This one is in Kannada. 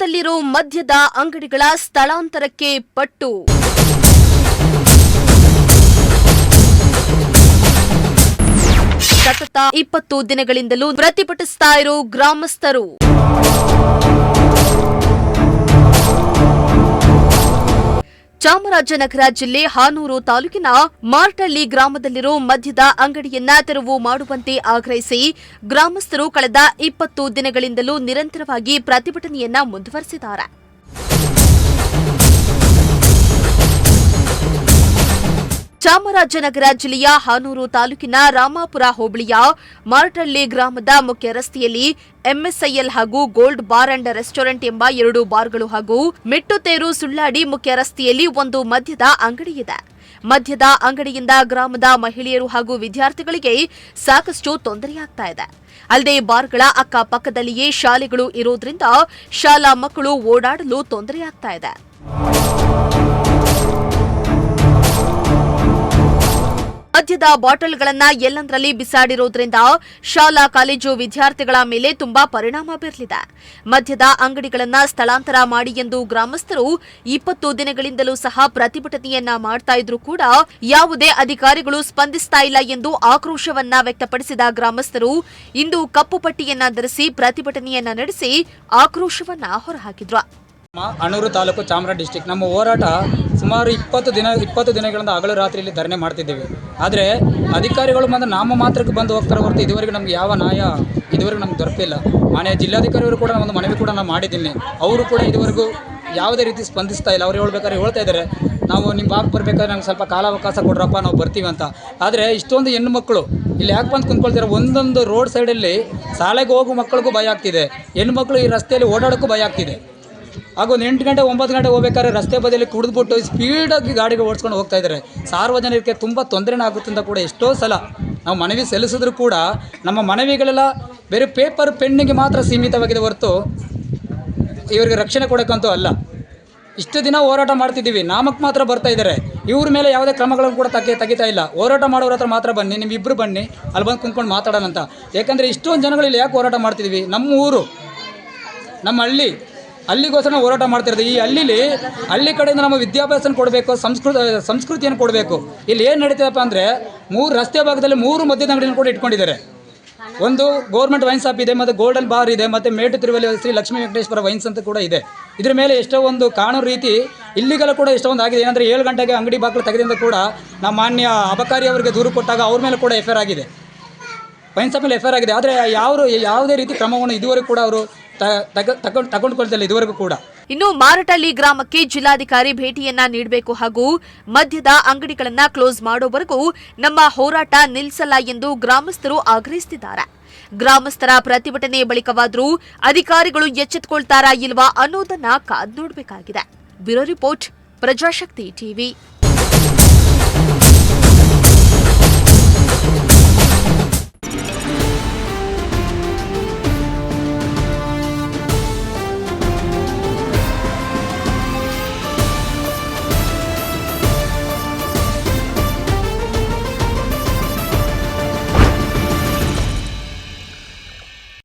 ಗ್ರಾಮದಲ್ಲಿರೋ ಮದ್ಯದ ಅಂಗಡಿಗಳ ಸ್ಥಳಾಂತರಕ್ಕೆ ಪಟ್ಟು. ಸತತ 20 ದಿನಗಳಿಂದಲೂ ಪ್ರತಿಭಟಿಸ್ತಾ ಇರೋ ಗ್ರಾಮಸ್ಥರು. ಚಾಮರಾಜನಗರ ಜಿಲ್ಲೆ ಹಾನೂರು ತಾಲೂಕಿನ ಮಾರ್ಟಳ್ಳಿ ಗ್ರಾಮದಲ್ಲಿರೋ ಮದ್ಯದ ಅಂಗಡಿಯನ್ನ ತೆರವು ಮಾಡುವಂತೆ ಆಗ್ರಹಿಸಿ ಗ್ರಾಮಸ್ಥರು ಕಳೆದ 20 ದಿನಗಳಿಂದಲೂ ನಿರಂತರವಾಗಿ ಪ್ರತಿಭಟನೆಯನ್ನ ಮುಂದುವರೆಸಿದ್ದಾರೆ. ಚಾಮರಾಜನಗರ ಜಿಲ್ಲೆಯ ಹಾನೂರು ತಾಲೂಕಿನ ರಾಮಾಪುರ ಹೋಬಳಿಯ ಮಾರ್ಟಳ್ಳಿ ಗ್ರಾಮದ ಮುಖ್ಯ ರಸ್ತೆಯಲ್ಲಿ ಎಂಎಸ್ಐಎಲ್ ಹಾಗೂ ಗೋಲ್ಡ್ ಬಾರ್ ಅಂಡ್ ರೆಸ್ಟೋರೆಂಟ್ ಎಂಬ 2 ಬಾರ್ಗಳು ಹಾಗೂ ಮೆಟ್ಟುತೇರು ಸುಳ್ಳಾಡಿ ಮುಖ್ಯ ರಸ್ತೆಯಲ್ಲಿ ಒಂದು ಮದ್ಯದ ಅಂಗಡಿ ಇದೆ. ಮದ್ಯದ ಅಂಗಡಿಯಿಂದ ಗ್ರಾಮದ ಮಹಿಳೆಯರು ಹಾಗೂ ವಿದ್ಯಾರ್ಥಿಗಳಿಗೆ ಸಾಕಷ್ಟು ತೊಂದರೆಯಾಗ್ತಾ ಇದೆ. ಅಲ್ಲದೆ ಬಾರ್ಗಳ ಅಕ್ಕಪಕ್ಕದಲ್ಲಿಯೇ ಶಾಲೆಗಳು ಇರೋದ್ರಿಂದ ಶಾಲಾ ಮಕ್ಕಳು ಓಡಾಡಲು ತೊಂದರೆಯಾಗ್ತಾ ಇದೆ. ಮದ್ಯದ ಬಾಟಲ್ಗಳನ್ನ ಎಲ್ಲಂದರಲ್ಲಿ ಬಿಸಾಡಿರೋದ್ರಿಂದ ಶಾಲಾ ಕಾಲೇಜು ವಿದ್ಯಾರ್ಥಿಗಳ ಮೇಲೆ ತುಂಬಾ ಪರಿಣಾಮ ಬೀರಲಿದೆ. ಮದ್ಯದ ಅಂಗಡಿಗಳನ್ನ ಸ್ಥಳಾಂತರ ಮಾಡಿ ಎಂದು ಗ್ರಾಮಸ್ಥರು 20 ದಿನಗಳಿಂದಲೂ ಸಹ ಪ್ರತಿಭಟನೆಯನ್ನ ಮಾಡ್ತಾ ಇದ್ರೂ ಕೂಡ ಯಾವುದೇ ಅಧಿಕಾರಿಗಳು ಸ್ಪಂದಿಸ್ತಾ ಇಲ್ಲ ಎಂದು ಆಕ್ರೋಶವನ್ನ ವ್ಯಕ್ತಪಡಿಸಿದ ಗ್ರಾಮಸ್ಥರು ಇಂದು ಕಪ್ಪು ಪಟ್ಟಿಯನ್ನ ಧರಿಸಿ ಪ್ರತಿಭಟನೆಯನ್ನ ನಡೆಸಿ ಆಕ್ರೋಶವನ್ನ ಹೊರಹಾಕಿದ್ರು. ಹಾನೂರು ತಾಲೂಕು ಚಾಮರಾಜ ಡಿಸ್ಟಿಕ್ ನಮ್ಮ ಹೋರಾಟ ಸುಮಾರು 20 ದಿನಗಳಿಂದ ಹಗಲು ರಾತ್ರಿಯಲ್ಲಿ ಧರಣಿ ಮಾಡ್ತಿದ್ದೀವಿ. ಆದರೆ ಅಧಿಕಾರಿಗಳು ಬಂದು ನಾಮ ಮಾತ್ರಕ್ಕೆ ಬಂದು ಹೋಗ್ತಾರೆ ಹೊರತು ಇದುವರೆಗೆ ನಮ್ಗೆ ಯಾವ ನ್ಯಾಯ ಇದುವರೆಗೂ ನಮ್ಗೆ ದೊರಕಿಲ್ಲ. ಮಾನ್ಯ ಜಿಲ್ಲಾಧಿಕಾರಿಯವರು ಕೂಡ ಒಂದು ಮನವಿ ಕೂಡ ನಾನು ಮಾಡಿದ್ದೀನಿ. ಅವರು ಕೂಡ ಇದುವರೆಗೂ ಯಾವುದೇ ರೀತಿ ಸ್ಪಂದಿಸ್ತಾ ಇಲ್ಲ. ಅವ್ರು ಹೇಳ್ತಾ ಇದ್ದಾರೆ, ನಾವು ನಿಮ್ಮ ಬಾಕ್ ಬರಬೇಕಾದ್ರೆ ನಮ್ಗೆ ಸ್ವಲ್ಪ ಕಾಲಾವಕಾಶ ಕೊಡ್ರಪ್ಪ, ನಾವು ಬರ್ತೀವಿ ಅಂತ. ಆದರೆ ಇಷ್ಟೊಂದು ಹೆಣ್ಣು ಮಕ್ಕಳು ಇಲ್ಲಿ ಯಾಕೆ ಬಂದು ಕುಂತ್ಕೊಳ್ತಾರೆ? ಒಂದೊಂದು ರೋಡ್ ಸೈಡಲ್ಲಿ ಶಾಲೆಗೆ ಹೋಗೋ ಮಕ್ಕಳಿಗೂ ಭಯ ಆಗ್ತಿದೆ, ಹೆಣ್ಣು ಮಕ್ಕಳು ಈ ರಸ್ತೆಯಲ್ಲಿ ಓಡಾಡೋಕ್ಕೂ ಭಯ ಆಗ್ತಿದೆ. ಹಾಗೂ 8 ಗಂಟೆ 9 ಗಂಟೆ ಹೋಗ್ಬೇಕಾದ್ರೆ ರಸ್ತೆ ಬದಿಯಲ್ಲಿ ಕುಡಿದ್ಬಿಟ್ಟು ಸ್ಪೀಡಾಗಿ ಗಾಡಿಗೆ ಓಡಿಸ್ಕೊಂಡು ಹೋಗ್ತಾ ಇದ್ದಾರೆ. ಸಾರ್ವಜನಿಕರಿಗೆ ತುಂಬ ತೊಂದರೆನೇ ಆಗುತ್ತೆ ಅಂತ ಕೂಡ ಎಷ್ಟೋ ಸಲ ನಾವು ಮನವಿ ಸಲ್ಲಿಸಿದ್ರು ಕೂಡ ನಮ್ಮ ಮನವಿಗಳೆಲ್ಲ ಬೇರೆ ಪೇಪರ್ ಪೆನ್ನಿಗೆ ಮಾತ್ರ ಸೀಮಿತವಾಗಿದೆ ಹೊರತು ಇವರಿಗೆ ರಕ್ಷಣೆ ಕೊಡೋಕ್ಕಂತೂ ಅಲ್ಲ. ಇಷ್ಟು ದಿನ ಹೋರಾಟ ಮಾಡ್ತಿದ್ದೀವಿ, ನಾಮಕ್ಕೆ ಮಾತ್ರ ಬರ್ತಾ ಇದ್ದಾರೆ. ಇವ್ರ ಮೇಲೆ ಯಾವುದೇ ಕ್ರಮಗಳನ್ನು ಕೂಡ ತೆಗಿತಾ ಇಲ್ಲ. ಹೋರಾಟ ಮಾಡೋರ ಹತ್ರ ಮಾತ್ರ ಬನ್ನಿ, ನಿಮ್ಮಿಬ್ಬರು ಬನ್ನಿ, ಅಲ್ಲಿ ಬಂದು ಕುಂತ್ಕೊಂಡು ಮಾತಾಡೋಣ ಅಂತ. ಯಾಕಂದರೆ ಇಷ್ಟೊಂದು ಜನಗಳು ಇಲ್ಲಿ ಯಾಕೆ ಹೋರಾಟ ಮಾಡ್ತಿದ್ದೀವಿ? ನಮ್ಮ ಊರು, ನಮ್ಮ ಅಲ್ಲಿಗೋಸ್ಕರ ಹೋರಾಟ ಮಾಡ್ತಿರೋದು. ಈ ಹಳ್ಳಿ ಕಡೆಯಿಂದ ನಮ್ಮ ವಿದ್ಯಾಭ್ಯಾಸ ಕೊಡಬೇಕು, ಸಂಸ್ಕೃತಿಯನ್ನು ಕೊಡಬೇಕು. ಇಲ್ಲಿ ಏನು ನಡೀತದಪ್ಪ ಅಂದರೆ 3 ರಸ್ತೆ ಭಾಗದಲ್ಲಿ 3 ಮದ್ಯದ ಅಂಗಡಿಯನ್ನು ಕೂಡ ಇಟ್ಕೊಂಡಿದ್ದಾರೆ. ಒಂದು ಗೌರ್ಮೆಂಟ್ ವೈನ್ ಶಾಪ್ ಇದೆ, ಮತ್ತು ಗೋಲ್ಡನ್ ಬಾರ್ ಇದೆ, ಮತ್ತು ಮೇಟು ತಿರುವಲ್ಲಿ ಶ್ರೀ ಲಕ್ಷ್ಮೀ ವೆಂಕಟೇಶ್ವರ ವೈನ್ಸ್ ಅಂತ ಕೂಡ ಇದೆ. ಇದ್ರ ಮೇಲೆ ಎಷ್ಟೋ ಒಂದು ಕಾನೂನು ರೀತಿ ಇಲ್ಲಿಗೆಲ್ಲ ಕೂಡ ಎಷ್ಟೋ ಒಂದು ಆಗಿದೆ. ಏನಂದರೆ 7 ಗಂಟೆಗೆ ಅಂಗಡಿ ಬಾಗಿಲು ತೆಗೆದಿಂದ ಕೂಡ ನಮ್ಮ ಮಾನ್ಯ ಅಬಕಾರಿ ಅವರಿಗೆ ದೂರು ಕೊಟ್ಟಾಗ ಅವ್ರ ಮೇಲೆ ಕೂಡ FIR ಆಗಿದೆ, ವೈನ್ ಶಾಪ್ ಮೇಲೆ FIR ಆಗಿದೆ. ಆದರೆ ಯಾವುದೇ ರೀತಿ ಕ್ರಮವನ್ನು ಇದುವರೆಗೂ ಕೂಡ ಅವರು ತಗೊಂಡ್ಕೊಳ್ತಿಲ್ಲ ಇದುವರೆಗೂ ಕೂಡ. ಇನ್ನು ಮಾರಟಳ್ಳಿ ಗ್ರಾಮಕ್ಕೆ ಜಿಲ್ಲಾಧಿಕಾರಿ ಭೇಟಿಯನ್ನ ನೀಡಬೇಕು ಹಾಗೂ ಮದ್ಯದ ಅಂಗಡಿಗಳನ್ನ ಕ್ಲೋಸ್ ಮಾಡೋವರೆಗೂ ನಮ್ಮ ಹೋರಾಟ ನಿಲ್ಲಿಸಲ್ಲ ಎಂದು ಗ್ರಾಮಸ್ಥರು ಆಗ್ರಹಿಸುತ್ತಿದ್ದಾರೆ. ಗ್ರಾಮಸ್ಥರ ಪ್ರತಿಭಟನೆ ಬಳಿಕವಾದರೂ ಅಧಿಕಾರಿಗಳು ಎಚ್ಚೆತ್ತುಕೊಳ್ತಾರಾ ಇಲ್ವಾ ಅನ್ನೋದನ್ನ ಕಾದು ನೋಡಬೇಕಾಗಿದೆ. Bureau report, Prajashakti TV.